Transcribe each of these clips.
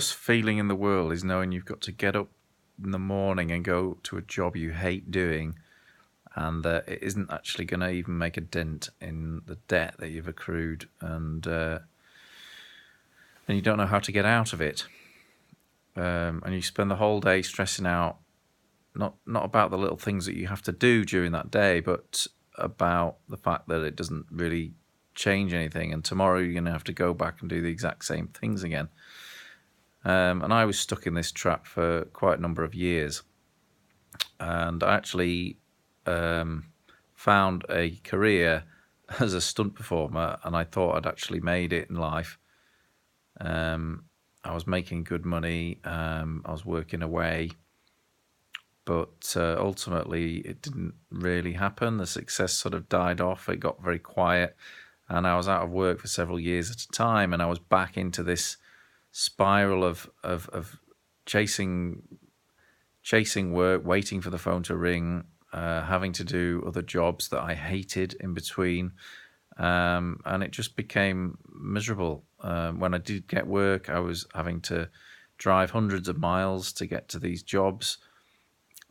worst feeling in the world is knowing you've got to get up in the morning and go to a job you hate doing, and it isn't actually going to even make a dent in the debt that you've accrued, and you don't know how to get out of it. And you spend the whole day stressing out, not about the little things that you have to do during that day, but about the fact that it doesn't really change anything, and tomorrow you're going to have to go back and do the exact same things again. And I was stuck in this trap for quite a number of years, and I actually found a career as a stunt performer, and I thought I'd actually made it in life. I was making good money, I was working away, but ultimately it didn't really happen. The success sort of died off, it got very quiet, and I was out of work for several years at a time, and I was back into this spiral of chasing work, waiting for the phone to ring, having to do other jobs that I hated in between, and it just became miserable. When I did get work, I was having to drive hundreds of miles to get to these jobs.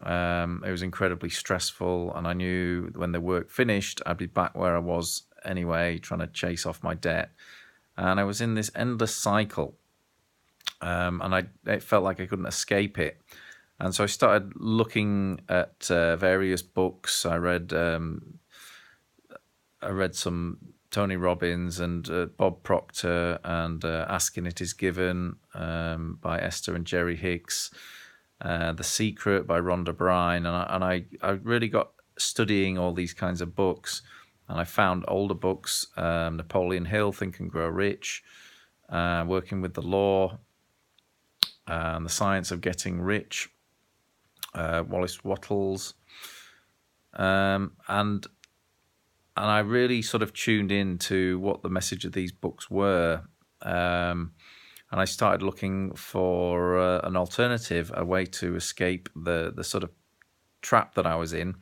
It was incredibly stressful, and I knew when the work finished, I'd be back where I was anyway, trying to chase off my debt. And I was in this endless cycle, and it felt like I couldn't escape it. And so I started looking at various books. I read some Tony Robbins and Bob Proctor, and Asking It Is Given by Esther and Jerry Hicks, The Secret by Rhonda Bryan, and I really got studying all these kinds of books, and I found older books, Napoleon Hill, Think and Grow Rich, Working with the Law, The Science of Getting Rich, Wallace Wattles, and I really sort of tuned in to what the message of these books were, and I started looking for an alternative, a way to escape the sort of trap that I was in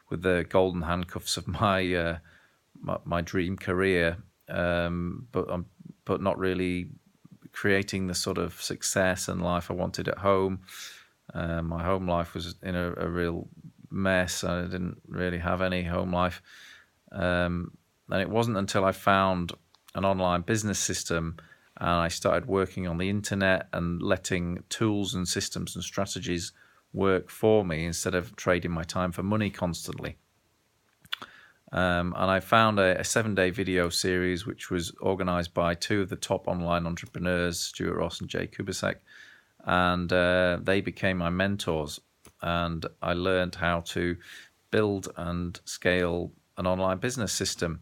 with the golden handcuffs of my my dream career, but not really creating the sort of success and life I wanted at home. My home life was in a real mess. I didn't really have any home life. And it wasn't until I found an online business system and I started working on the internet and letting tools and systems and strategies work for me instead of trading my time for money constantly. And I found a 7-day video series which was organized by two of the top online entrepreneurs, Stuart Ross and Jay Kubasek, and they became my mentors. And I learned how to build and scale an online business system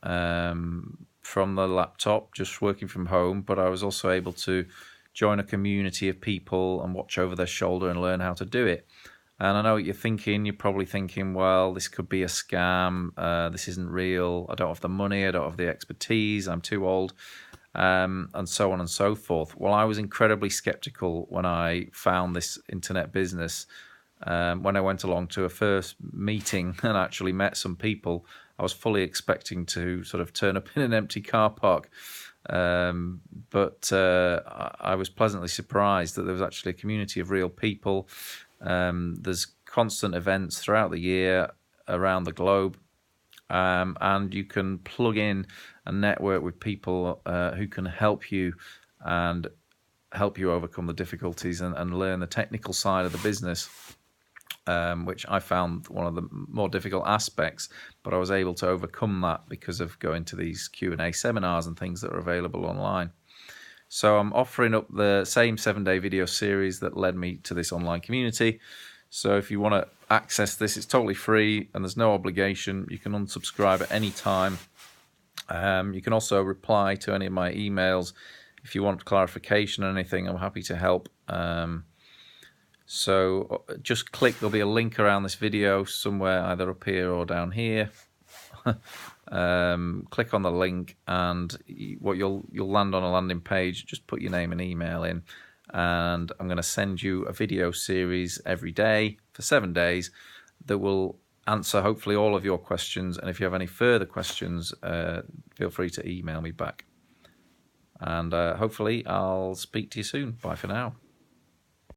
from the laptop, just working from home, but I was also able to join a community of people and watch over their shoulder and learn how to do it. And I know what you're thinking. You're probably thinking, well, this could be a scam. This isn't real. I don't have the money. I don't have the expertise. I'm too old. And so on and so forth. Well, I was incredibly skeptical when I found this internet business. When I went along to a first meeting and actually met some people, I was fully expecting to sort of turn up in an empty car park. But I was pleasantly surprised that there was actually a community of real people. There's constant events throughout the year around the globe, and you can plug in and network with people who can help you and help you overcome the difficulties and learn the technical side of the business, which I found one of the more difficult aspects, but I was able to overcome that because of going to these Q&A seminars and things that are available online. So I'm offering up the same 7-day video series that led me to this online community. So if you want to access this, it's totally free and there's no obligation. You can unsubscribe at any time. You can also reply to any of my emails. If you want clarification on anything, I'm happy to help. So just click, there'll be a link around this video somewhere, either up here or down here. Click on the link and what you'll land on a landing page. Just put your name and email in, and I'm going to send you a video series every day for 7 days that will answer hopefully all of your questions. And if you have any further questions, feel free to email me back. And hopefully I'll speak to you soon. Bye for now.